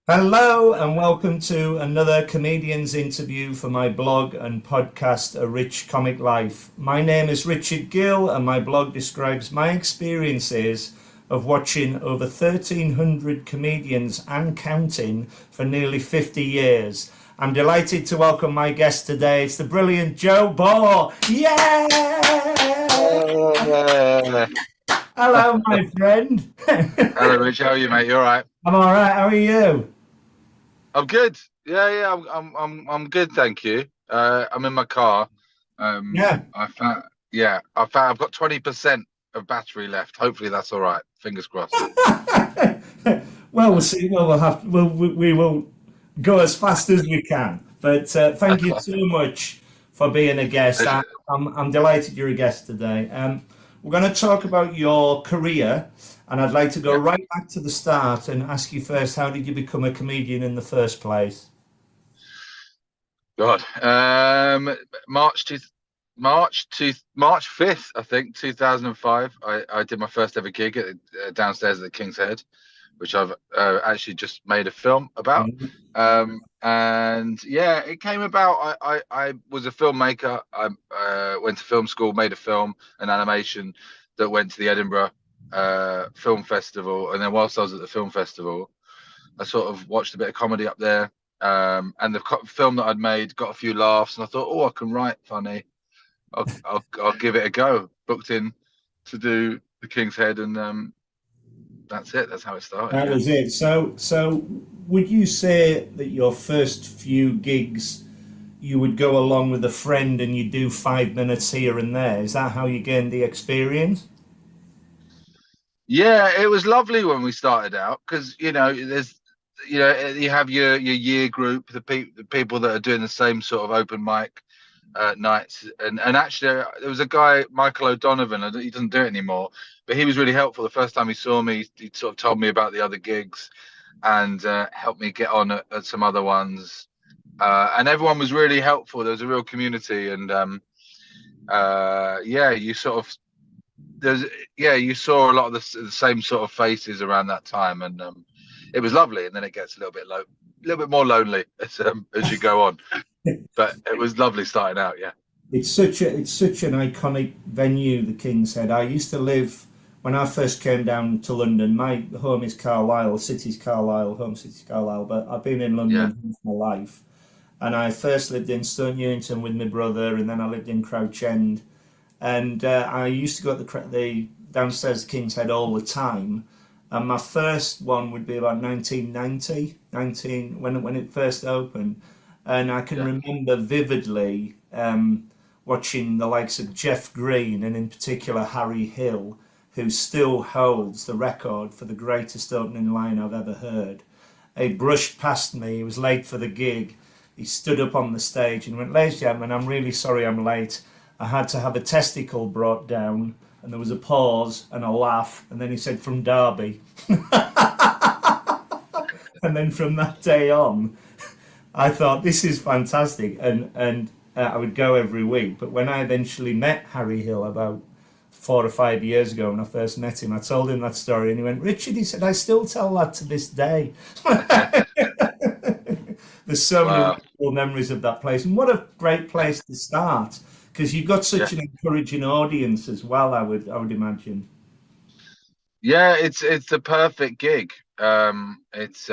Hello and welcome to another comedian's interview for my blog and podcast, A Rich Comic Life. My name is Richard Gill and my blog describes my experiences of watching over 1,300 comedians and counting for nearly 50 years. I'm delighted to welcome my guest today. It's the brilliant Joe Ball. Yeah! Yeah. Hello, my friend. Hello, Rich. How are you, mate? You all right? I'm all right. How are you? I'm good. Yeah. I'm good, thank you. I'm in my car. Yeah. I found, I've got 20% of battery left. Hopefully, that's all right. Fingers crossed. Well, we'll see. Well, we will go as fast as we can. But thank you so much for being a guest. Pleasure. I'm delighted you're a guest today. We're going to talk about your career, and I'd like to go Yeah. right back to the start and ask you first, how did you become a comedian in the first place? God. March to March 5th, I think, 2005. I did my first ever gig downstairs at the King's Head, which I've actually just made a film about. And yeah, it came about. I was a filmmaker. I went to film school, made a film, an animation that went to the Edinburgh Film Festival. And then whilst I was at the film festival, I sort of watched a bit of comedy up there. And the film that I'd made got a few laughs, and I thought, oh, I can write funny. I'll give it a go. Booked in to do the King's Head, and that's it. That's how it started. That Yeah. was it. So would you say that your first few gigs you would go along with a friend and you do 5 minutes here and there? Is that how you gained the experience? Yeah, it was lovely when we started out because you have your year group, the people that are doing the same sort of open mic nights, and actually there was a guy, Michael O'Donovan. He doesn't do it anymore, but he was really helpful. The first time he saw me, he sort of told me about the other gigs and helped me get on at some other ones. And everyone was really helpful. There was a real community, and yeah, you sort of there's yeah, you saw a lot of the same sort of faces around that time, and it was lovely. And then it gets a little bit more lonely as you go on. But it was lovely starting out. Yeah, It's such an iconic venue, the King's Head. I used to live when I first came down to London. My home is Carlisle, city's Carlisle, home city's Carlisle, but I've been in yeah, London half my life. And I first lived in Stone Newington with my brother, and then I lived in Crouch End. And I used to go to the downstairs King's Head all the time. And my first one would be about 1990, 19 when it first opened, and I can yeah. remember vividly watching the likes of Jeff Green and in particular Harry Hill, who still holds the record for the greatest opening line I've ever heard. He brushed past me. He was late for the gig. He stood up on the stage and went, "Ladies and gentlemen, I'm really sorry I'm late. I had to have a testicle brought down." And there was a pause and a laugh. And then he said, "From Derby." And then from that day on, I thought, this is fantastic. And I would go every week. But when I eventually met Harry Hill about 4 or 5 years ago, when I first met him, I told him that story. And he went, "Richard," he said, "I still tell that to this day." There's so many Wow. wonderful memories of that place, and what a great place to start because you've got Yeah, such an encouraging audience as well. I would imagine. yeah. It's the perfect gig. It's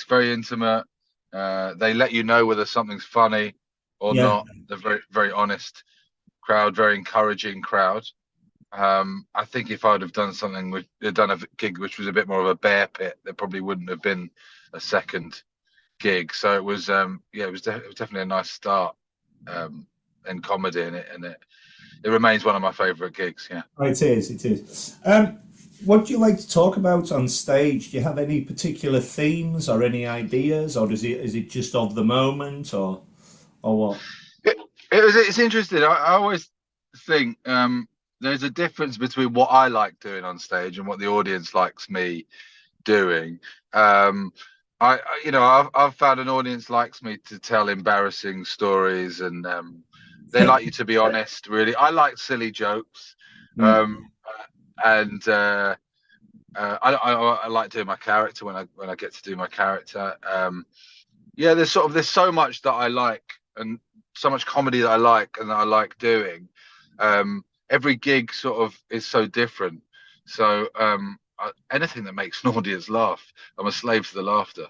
very intimate. They let you know whether something's funny or Yeah, not. They're very honest crowd, very encouraging crowd. I think if I'd have done something with done a gig which was a bit more of a bear pit, there probably wouldn't have been a second gig. So it was yeah, it was definitely a nice start in comedy, and it remains one of my favorite gigs. Yeah. oh, it is. It is. What do you like to talk about on stage? Do you have any particular themes or any ideas, or is it just of the moment, or what? It, it's interesting. I always think there's a difference between what I like doing on stage and what the audience likes me doing. Um, I've found an audience likes me to tell embarrassing stories, and they like you to be honest. Really, I like silly jokes, Mm. um, and I like doing my character when I get to do my character. Yeah, there's so much that I like, and so much comedy that I like and that I like doing. Every gig sort of is so different. So anything that makes an audience laugh, I'm a slave to the laughter.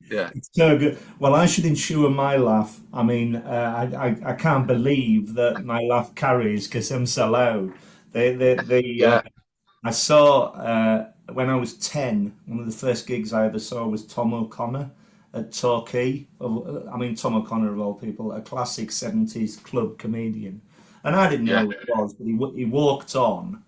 Yeah, It's so good. Well, I should ensure my laugh. I mean, I can't believe that my laugh carries because I'm so loud. yeah, I saw when I was 10, one of the first gigs I ever saw was Tom O'Connor at Torquay. I mean, Tom O'Connor, of all people, a classic 70s club comedian. And I didn't know yeah. who it was, but he walked on,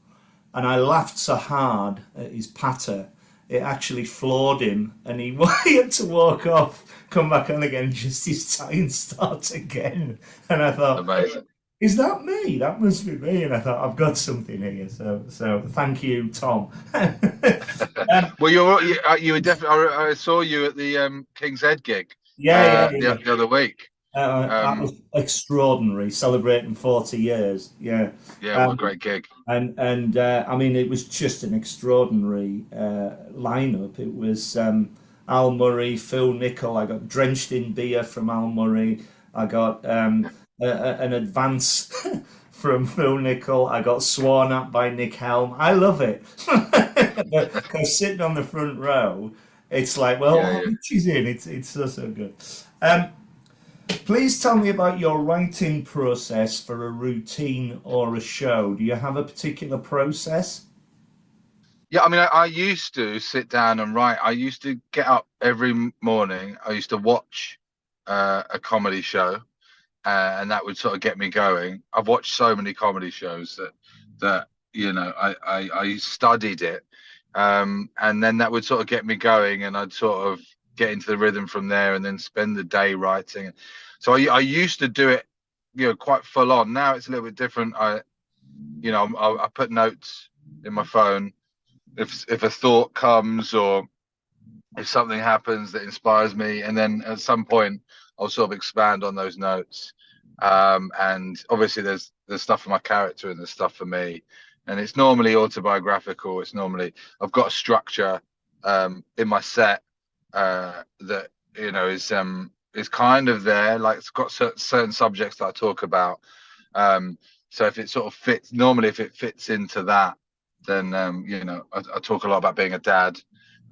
and I laughed so hard at his patter, it actually floored him, and he, he had to walk off, come back on again, just his time start again. And I thought, Amazing. is that me? That must be me. And I thought, I've got something here. So thank you, Tom. Well, you were definitely. I saw you at the King's Head gig Yeah, yeah, yeah. the other week. That Um, was extraordinary, celebrating 40 years. Yeah. yeah, what a Um, great gig. and I mean, it was just an extraordinary lineup. It was Al Murray, Phil Nicol. I got drenched in beer from Al Murray. I got an advance from Phil Nicol. I got sworn at by Nick Helm. I love it. Because sitting on the front row, it's like, well, Yeah, how yeah. much is in? It's so good. Um, Please tell me about your writing process for a routine or a show. Do you have a particular process? Yeah, I mean, I used to sit down and write. I used to get up every morning. I used to watch a comedy show, and that would sort of get me going. I've watched so many comedy shows that I studied it, and then that would sort of get me going, and I'd sort of get into the rhythm from there, and then spend the day writing. So I used to do it, quite full on. Now it's a little bit different. I put notes in my phone if a thought comes or if something happens that inspires me, and then at some point I'll sort of expand on those notes. And obviously there's stuff for my character and there's stuff for me, and it's normally autobiographical. It's normally I've got a structure in my set that is kind of there. Like it's got certain subjects that I talk about. So if it sort of fits, normally if it fits into that, then I talk a lot about being a dad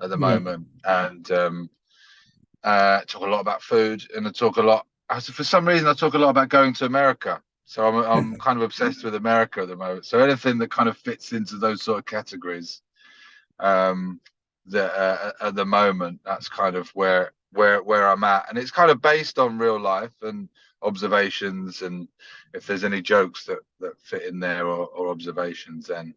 at the Yeah. moment, and talk a lot about food, and I talk a lot. For some reason, I talk a lot about going to America. So I'm kind of obsessed with America at the moment. So anything that kind of fits into those sort of categories, um, that at the moment, that's kind of where I'm at, and it's kind of based on real life and observations, and if there's any jokes that fit in there or observations, then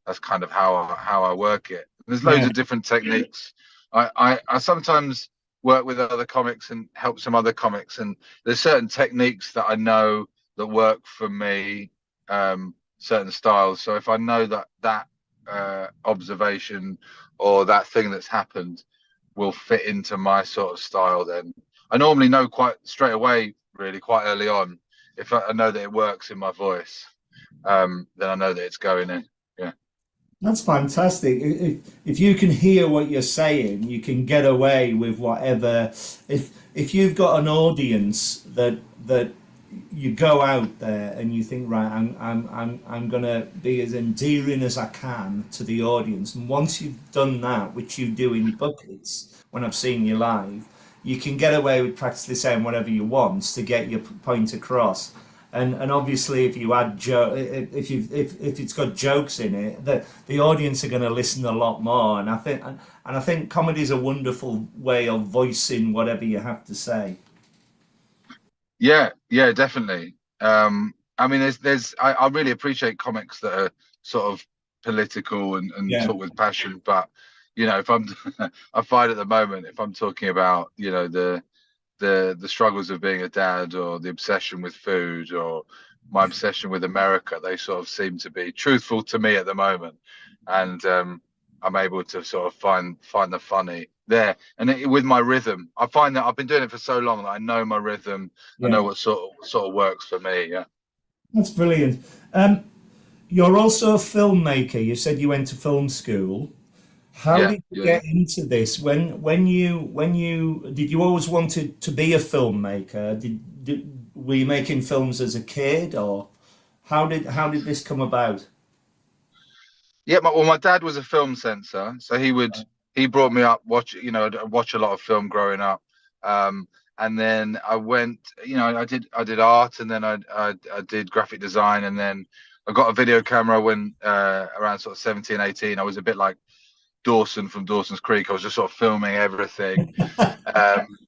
that's kind of how I work it. There's loads Yeah. of different techniques. I sometimes work with other comics and help some other comics, and there's certain techniques that I know that work for me, certain styles. So if I know that observation or that thing that's happened will fit into my sort of style, then I normally know quite straight away, really quite early on, if I know that it works in my voice, then I know that it's going in. Yeah. That's fantastic. If you can hear what you're saying, you can get away with whatever. If you've got an audience that you go out there and you think, right, I'm gonna be as endearing as I can to the audience, and once you've done that, which you do in buckets when I've seen you live, you can get away with practically saying whatever you want to get your point across. And obviously, if you add if it's got jokes in it, the audience are going to listen a lot more. And I think comedy is a wonderful way of voicing whatever you have to say. Yeah, yeah, definitely. I mean, I really appreciate comics that are sort of political and Yeah, talk with passion. But if I'm, I find at the moment, if I'm talking about, the struggles of being a dad, or the obsession with food, or my obsession with America, they sort of seem to be truthful to me at the moment, and I'm able to sort of find the funny there. And with my rhythm, I find that I've been doing it for so long that I know my rhythm. I yeah, know what sort of works for me. Yeah. that's brilliant. You're also a filmmaker. You said you went to film school. How Yeah, did you yeah, yeah. get into this? When you did you always wanted to be a filmmaker? Were you making films as a kid, or how did this come about? Yeah, well, my dad was a film censor, so he brought me up I'd watch a lot of film growing up, um, and then I went, I did art, and then I did graphic design, and then I got a video camera when around sort of 17, 18. I was a bit like Dawson from Dawson's Creek. I was just sort of filming everything. Um,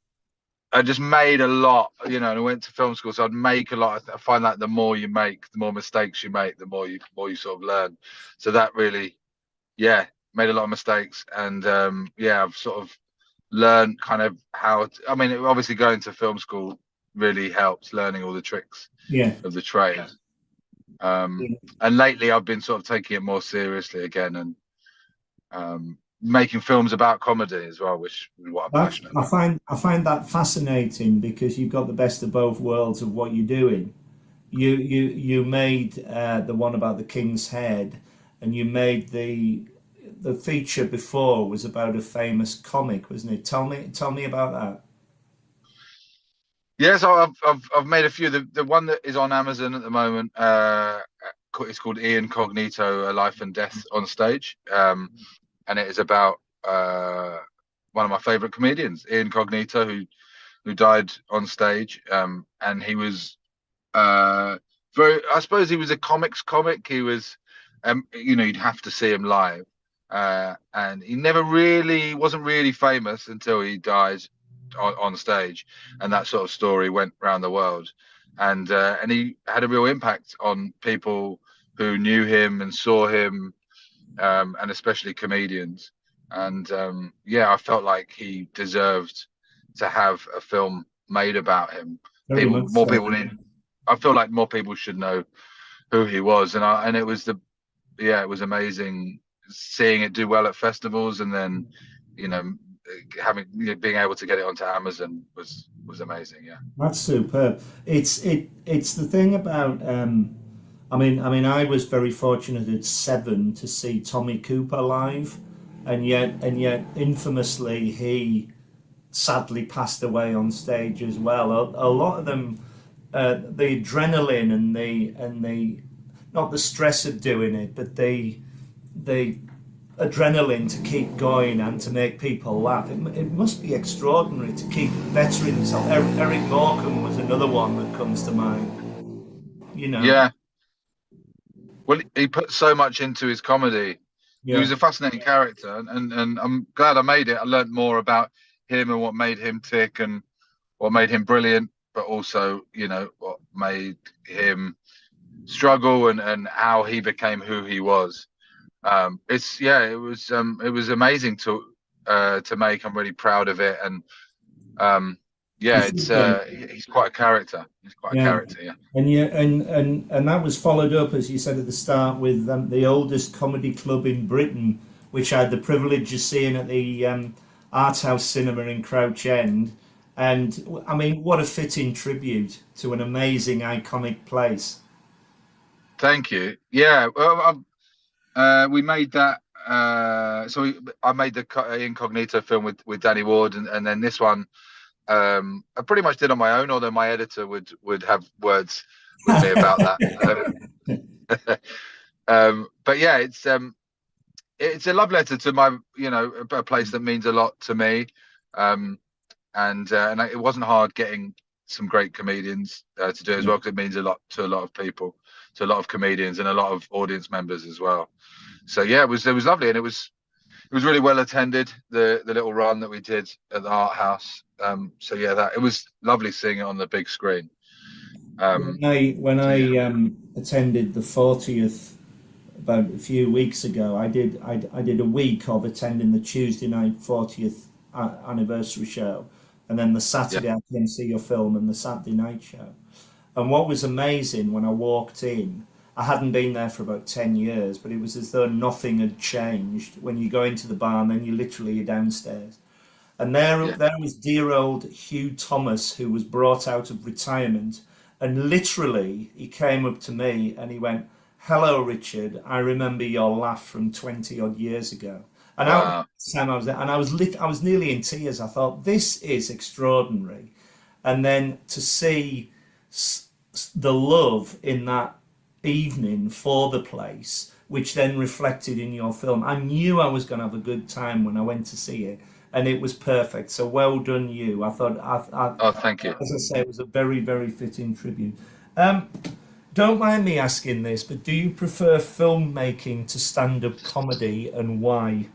I just made a lot, and I went to film school, so I'd make a lot. I find that the more you make, the more mistakes you make, the more you sort of learn. So that really, yeah, made a lot of mistakes, and yeah, I've sort of learned kind of I mean, obviously going to film school really helps learning all the tricks Yeah. of the trade. Um, and lately, I've been sort of taking it more seriously again, and making films about comedy as well, which is what I'm That's, passionate I about. find I find that fascinating because you've got the best of both worlds of what you're doing. You made the one about the King's Head, and you made the feature before was about a famous comic, wasn't it? Tell me about that. Yeah, so I've made a few. The one that is on Amazon at the moment, it's called Ian Cognito: A Life and Death on Stage, and it is about one of my favorite comedians, Ian Cognito, who died on stage. And he was very. I suppose he was a comics comic. He was, you'd have to see him live, and he never really wasn't really famous until he died on stage, and that sort of story went around the world, and he had a real impact on people who knew him and saw him, and especially comedians. And yeah, I felt like he deserved to have a film made about him. Very much More so. people need. I feel like more people should know who he was, and it was it was amazing seeing it do well at festivals, and then you know being able to get it onto Amazon was amazing. Yeah, That's superb. It's the thing about I mean I was very fortunate at 7 to see Tommy Cooper live, and yet infamously he sadly passed away on stage as well. A lot of them, the adrenaline and the not the stress of doing it, but the adrenaline to keep going and to make people laugh. It must be extraordinary to keep bettering yourself. Eric Morecambe was another one that comes to mind. You know, yeah. Well, he put so much into his comedy. He yeah, was a fascinating character, and I'm glad I made it. I learned more about him and what made him tick and what made him brilliant, but also, what made him struggle, and how he became who he was. It was amazing to make. I'm really proud of it, and um, you yeah, should be. he's quite a character. He's quite a Yeah. character. Yeah, And that was followed up, as you said at the start, with the oldest comedy club in Britain, which I had the privilege of seeing at the Art House Cinema in Crouch End. And I mean, what a fitting tribute to an amazing, iconic place. thank you. Yeah, well, we made that. I made the Incognito film with Danny Ward, and then this one I pretty much did on my own. Although my editor would have words with me about that. But yeah, it's a love letter to my a place that means a lot to me. Um, and it wasn't hard getting some great comedians to do it as well, because it means a lot to a lot of people, to a lot of comedians and a lot of audience members as well. So yeah, it was lovely, and it was really well attended, the little run that we did at the Art House. So yeah, that it was lovely seeing it on the big screen. When Um, I attended the 40th about a few weeks ago, I did a week of attending the Tuesday night 40th anniversary show, and then the yeah, Saturday I came to see your film and the Saturday night show. And what was amazing when I walked in, I hadn't been there for about 10 years, but it was as though nothing had changed. When you go into the bar and then you literally are downstairs. And there, yeah, there was dear old Hugh Thomas, who was brought out of retirement. And literally, he came up to me and he went, "Hello, Richard. I remember your laugh from 20 odd years ago." And out Wow. time I was there, and I was nearly in tears. I thought this is extraordinary, and then to see the love in that evening for the place, which then reflected in your film. I knew I was going to have a good time when I went to see it, and it was perfect. So well done, you. I thought, Oh, thank you. as I say, it was a very, very fitting tribute. Um, don't mind me asking this, but do you prefer filmmaking to stand-up comedy, and why,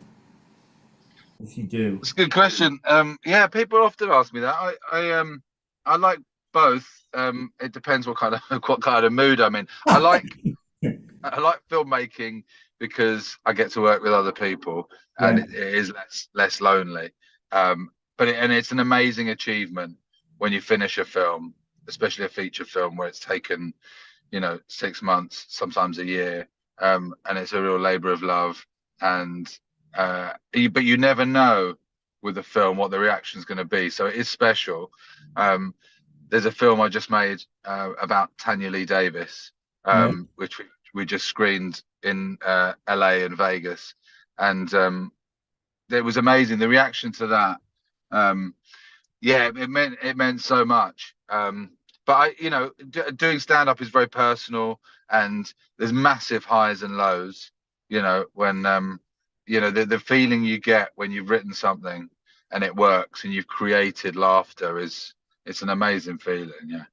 if you do? It's a good question. Yeah, people often ask me that. I like both. It depends what kind of what kind of mood I'm in. I like filmmaking because I get to work with other people, and Yeah, it is less lonely. And it's an amazing achievement when you finish a film, especially a feature film where it's taken, 6 months, sometimes a year, and it's a real labor of love. And but you never know with a film what the reaction is going to be, so it is special. Um, there's a film I just made about Tanya Lee Davis, yeah. which we just screened in LA and Vegas, and it was amazing. The reaction to that, um, yeah, it meant so much. But doing stand up is very personal, and there's massive highs and lows. When the feeling you get when you've written something and it works and you've created laughter is it's an amazing feeling. Yeah.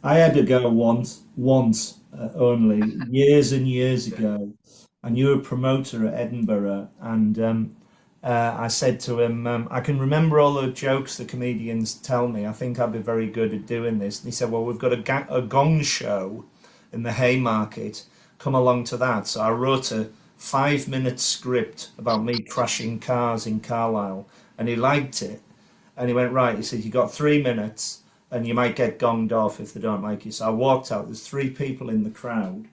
I had a go once only, years and years ago. I knew a promoter at Edinburgh, and I said to him, I can remember all the jokes the comedians tell me. I think I'd be very good at doing this. And he said, well, we've got a gong show in the Haymarket. Come along to that. So I wrote a 5 minute script about me crashing cars in Carlisle, and he liked it. And he went, right, he said, you got 3 minutes and you might get gonged off if they don't like you. So I walked out, there's three people in the crowd.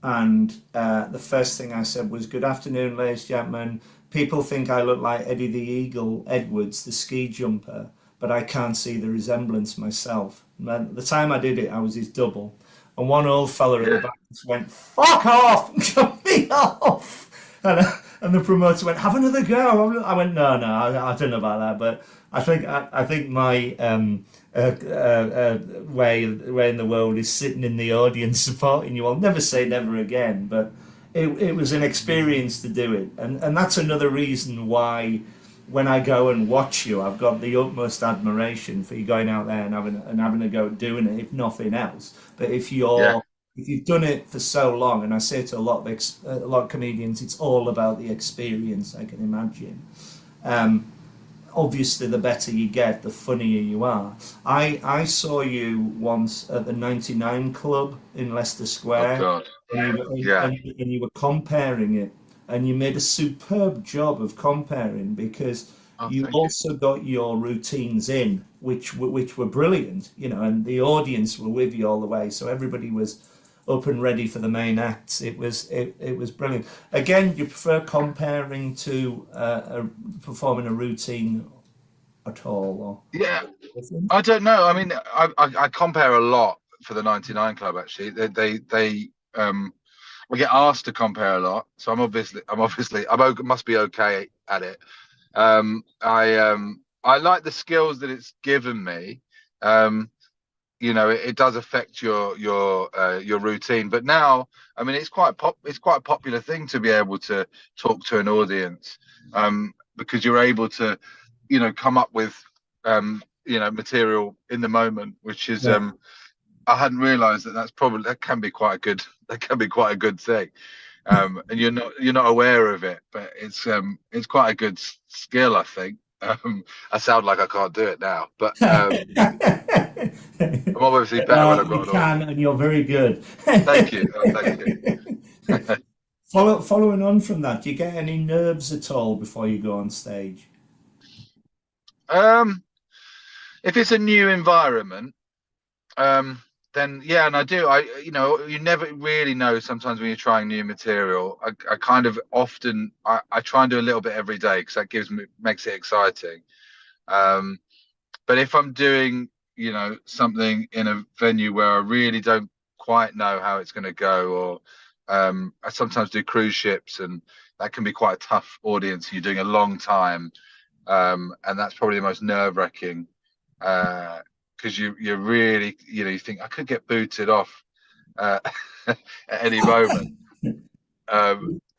And the first thing I said was, good afternoon, ladies and gentlemen. People think I look like Eddie the Eagle Edwards, the ski jumper, but I can't see the resemblance myself. And the time I did it, I was his double. And one old fella at the Yeah. back just went, fuck off, cut me off. And the promoter went, have another go. I went, no, I don't know about that, but I think my way in the world is sitting in the audience supporting you. I'll never say never again, but it was an experience to do it, and that's another reason why when I go and watch you, I've got the utmost admiration for you going out there and having a go at doing it, if nothing else. But Yeah. if you've done it for so long, and I say to a lot of comedians, it's all about the experience. I can imagine. Um, Obviously, the better you get, the funnier you are. I saw you once at the 99 Club in Leicester Oh Square, God. and Yeah. you were comparing it, and you made a superb job of comparing, because Oh, you thank you. also got your routines in, which were brilliant, and the audience were with you all the way, so everybody was up and ready for the main acts. It was brilliant. Again, you prefer comparing to performing a routine at all, Yeah. or different? I don't know. I mean, I compare a lot for the 99 Club. Actually, I get asked to compare a lot, so must be okay at it. I like the skills that it's given me. Um, it does affect your routine, but now, I mean, it's quite a popular thing to be able to talk to an audience, because you're able to, come up with material in the moment, which is, Yeah. I hadn't realized that can be quite a good that can be quite a good thing. And you're not aware of it, but it's quite a good skill, I think. I sound like I can't do it now, but I'm obviously better when I've You got an can, audience. and you're very good. Thank you. Oh, thank you. Following on from that, do you get any nerves at all before you go on stage? um if it's a new environment, um then yeah, and I do. You never really know sometimes when you're trying new material. I kind of often I try and do a little bit every day because that makes it exciting. um But if I'm doing, something in a venue where I really don't quite know how it's going to go, or I sometimes do cruise ships, and that can be quite a tough audience. You're doing a long time, and that's probably the most nerve-wracking, because you're really, you think I could get booted off uh, at any moment.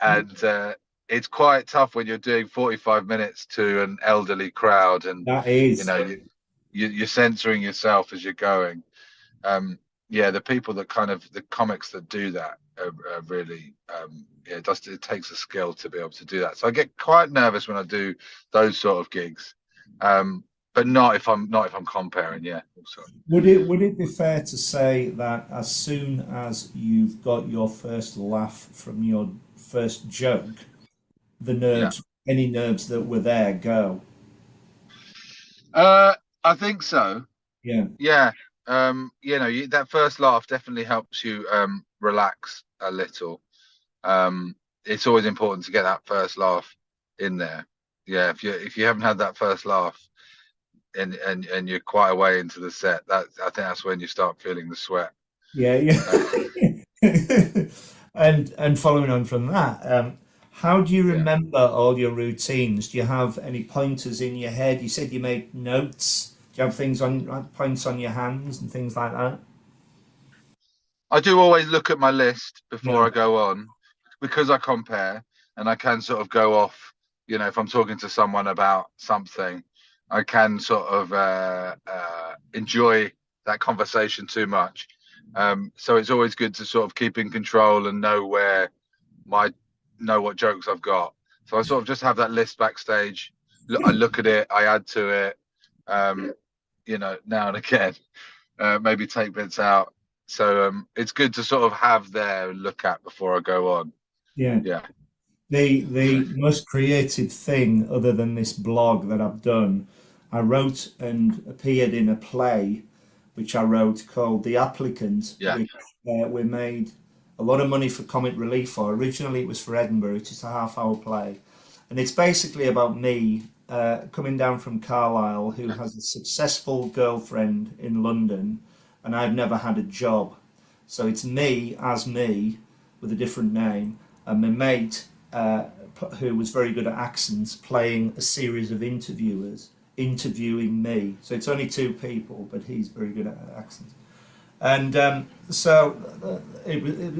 And it's quite tough when you're doing 45 minutes to an elderly crowd, and That you is. know you're censoring yourself as you're going. Yeah, the people that the comics that do that are really, yeah, it takes a skill to be able to do that. So I get quite nervous when I do those sort of gigs, but not if I'm comparing. Yeah, also. Would it be fair to say that as soon as you've got your first laugh from your first joke, the Yeah. any nerves that were there go? I think so. Yeah, Yeah. That first laugh definitely helps you relax a little. It's always important to get that first laugh in there. Yeah, if you haven't had that first laugh and you're quite a way into the set, that I think that's when you start feeling the sweat. yeah, Uh, yeah. And following on from that, how do you yeah. remember all your routines? Do you have any pointers in your head? You said you made notes. Do you have things on points on your hands and things like that? I do always look at my list before Yeah. I go on, because I compare, and I can sort of go off. If I'm talking to someone about something, I can sort of enjoy that conversation too much. So it's always good to sort of keep in control and my know what jokes I've got. So I sort of just have that list backstage. I look at it, I add to it, um, now and again, maybe take bits out. So it's good to sort of have there and look at before I go on. Yeah. Yeah. The most creative thing, other than this blog that I've done, I wrote and appeared in a play which I wrote called The Applicant, Yeah. which we made a lot of money for Comic Relief for. Originally, it was for Edinburgh, it's just a half-hour play. And it's basically about me coming down from Carlisle, who has a successful girlfriend in London, and I've never had a job. So it's me as me with a different name, and my mate, who was very good at accents, playing a series of interviewers interviewing me. So it's only two people, but he's very good at accents. And it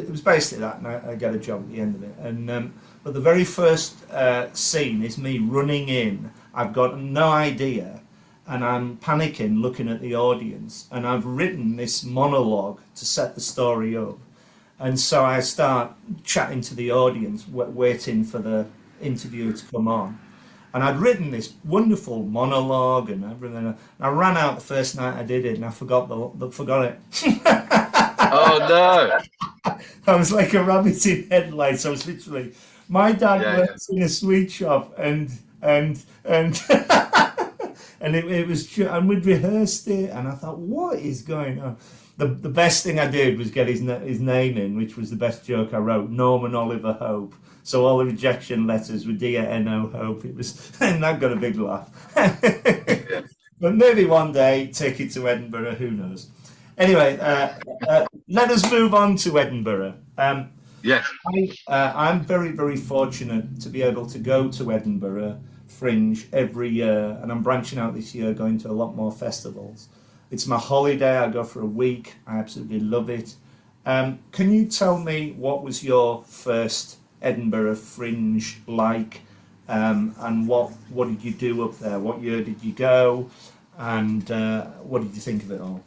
was basically that, and I get a job at the end of it. And but the very first scene is me running in. I've got no idea, and I'm panicking, looking at the audience, and I've written this monologue to set the story up. And so I start chatting to the audience, waiting for the interviewer to come on. And I'd written this wonderful monologue and everything. And I ran out the first night I did it, and I forgot it. Oh no. I was like a rabbit in headlights. I was literally. My dad Yeah. works in a sweet shop, and and it was, and we'd rehearsed it, and I thought, what is going on? The best thing I did was get his name in, which was the best joke I wrote, Norman Oliver Hope. So all the rejection letters were Dear N.O. Hope. It was, and that got a big laugh. Yeah. But maybe one day take it to Edinburgh, who knows? Anyway, let us move on to Edinburgh. Yes. I'm very, very fortunate to be able to go to Edinburgh Fringe every year, and I'm branching out this year, going to a lot more festivals. It's my holiday. I go for a week. I absolutely love it. Can you tell me what was your first Edinburgh Fringe like, and what did you do up there? What year did you go, and what did you think of it all?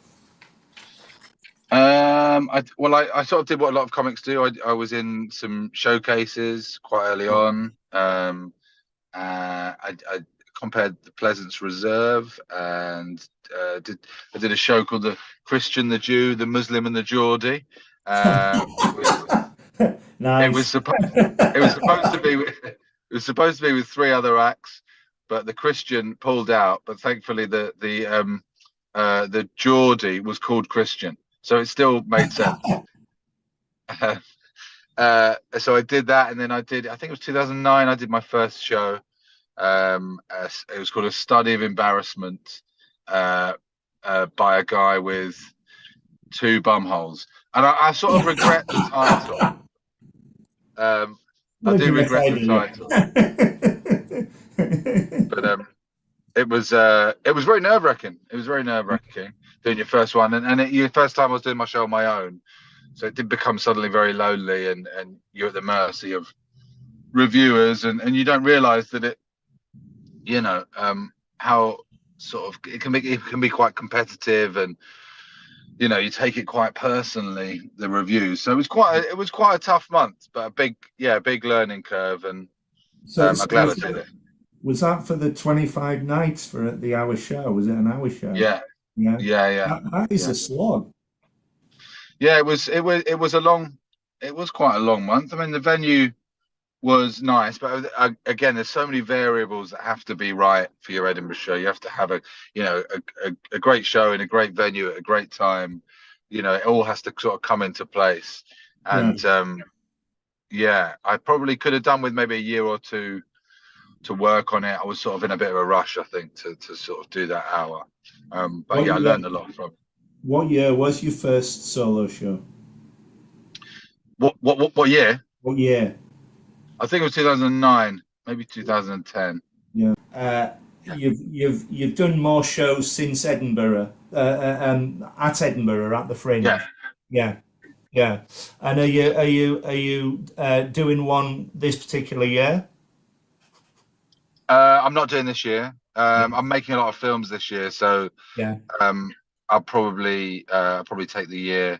I sort of did what a lot of comics do. I was in some showcases quite early on. I compared the Pleasance Reserve, and I did a show called The Christian, the Jew, the Muslim, and the Geordie. It was Nice. it was supposed to be with three other acts, but the Christian pulled out. But thankfully, the Geordie was called Christian, so it still made sense. So I did that, and then I think it was 2009. I did my first show. It was called A Study of Embarrassment, by a guy with two bum holes, and I sort of regret the title. I do Looking at regret the idea. title, but it was very nerve wracking. It was very nerve wracking doing your first one, and your first time I was doing my show on my own, so it did become suddenly very lonely, and you're at the mercy of reviewers, and you don't realize that it, you know, how sort of it can be quite competitive, and you take it quite personally, the reviews. So it was quite a tough month, but a big learning curve, and So, I'm glad I did it. was that for the 25 nights for the hour show? Was it an hour show? Yeah, Yeah. yeah. That is a slog. Yeah, it was a long, it was quite a long month. I mean, the venue was nice, but again, there's so many variables that have to be right for your Edinburgh show. You have to have a great show in a great venue at a great time. It all has to sort of come into place. And yeah, I probably could have done with maybe a year or two to work on it. I was sort of in a bit of a rush, I think, to sort of do that hour. But yeah, I learned a lot from it. What year was your first solo show? What year? What year? I think it was 2009, maybe 2010. Yeah. You've done more shows since Edinburgh, at Edinburgh at the Fringe. Yeah. Yeah. Yeah. And are you doing one this particular year? I'm not doing this year. I'm making a lot of films this year, so Yeah. I'll probably take the year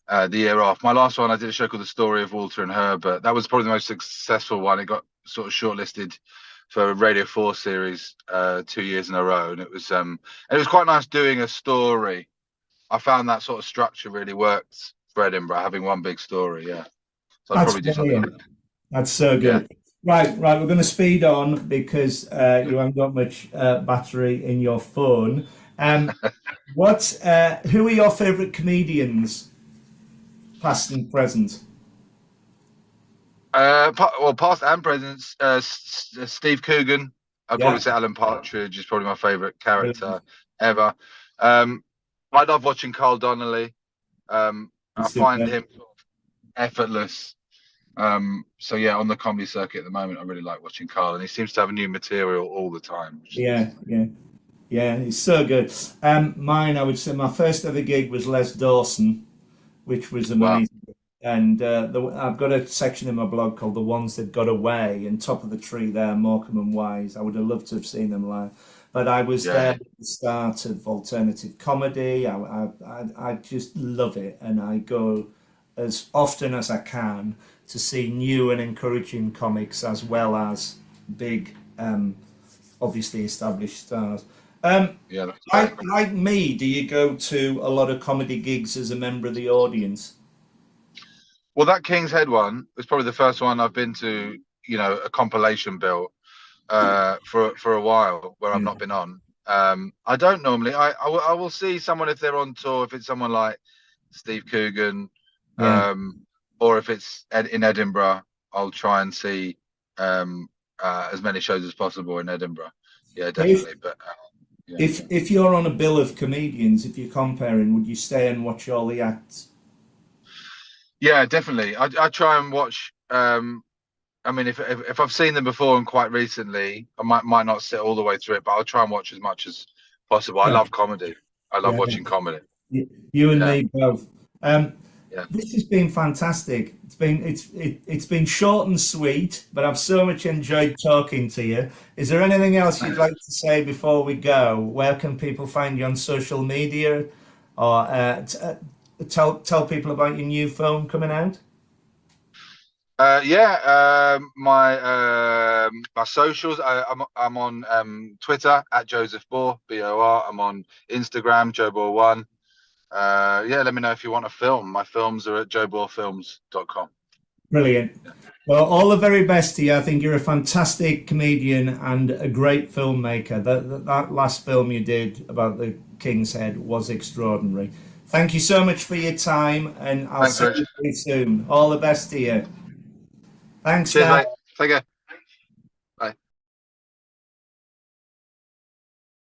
off. My last one, I did a show called The Story of Walter and Herbert. That was probably the most successful one. It got sort of shortlisted for a Radio 4 series 2 years in a row, and it was quite nice doing a story. I found that sort of structure really worked for Edinburgh, having one big story. Yeah, so I'd probably do something like that. That's so good. Yeah. Right. We're going to speed on because you haven't got much battery in your phone. Who are your favourite comedians, past and present? Past and present, Steve Coogan. I'd Yeah. probably say Alan Partridge is probably my favourite character ever. I love watching Carl Donnelly. I find him sort of effortless. So yeah, on the comedy circuit at the moment, I really like watching Carl, and he seems to have new material all the time. Yeah, it's so good. Mine, I would say, my first ever gig was Les Dawson, which was amazing. Wow. And I've got a section in my blog called "The Ones That Got Away," and Top of the Tree there, Morecambe and Wise. I would have loved to have seen them live, but I was there at the start of alternative comedy. I just love it, and I go as often as I can to see new and encouraging comics as well as big, obviously established stars. Like me, do you go to a lot of comedy gigs as a member of the audience? Well, that King's Head one was probably the first one I've been to, a compilation bill for a while where I've not been on. I don't normally. I will see someone if they're on tour, if it's someone like Steve Coogan, or if it's in Edinburgh, I'll try and see as many shows as possible in Edinburgh. Yeah, definitely. If you're on a bill of comedians, if you're comparing, would you stay and watch all the acts? Yeah, definitely. I try and watch. I mean, if I've seen them before and quite recently, I might not sit all the way through it, but I'll try and watch as much as possible. I love comedy. I love watching comedy. You and me both. This has been fantastic. It's been short and sweet, but I've so much enjoyed talking to you. Is there anything else you'd like to say before we go? Where can people find you on social media, or tell people about your new film coming out? My socials. I'm on Twitter at Joseph Bohr, BOR. I'm on Instagram, JoeBohr1. Let me know if you want a film. My films are at joebohrfilms.com. Brilliant. Well, all the very best to you. I think you're a fantastic comedian and a great filmmaker. That last film you did about the King's Head was extraordinary. Thank you so much for your time, and I'll see you very soon. All the best to you. Thanks, Cheers, mate. Take care.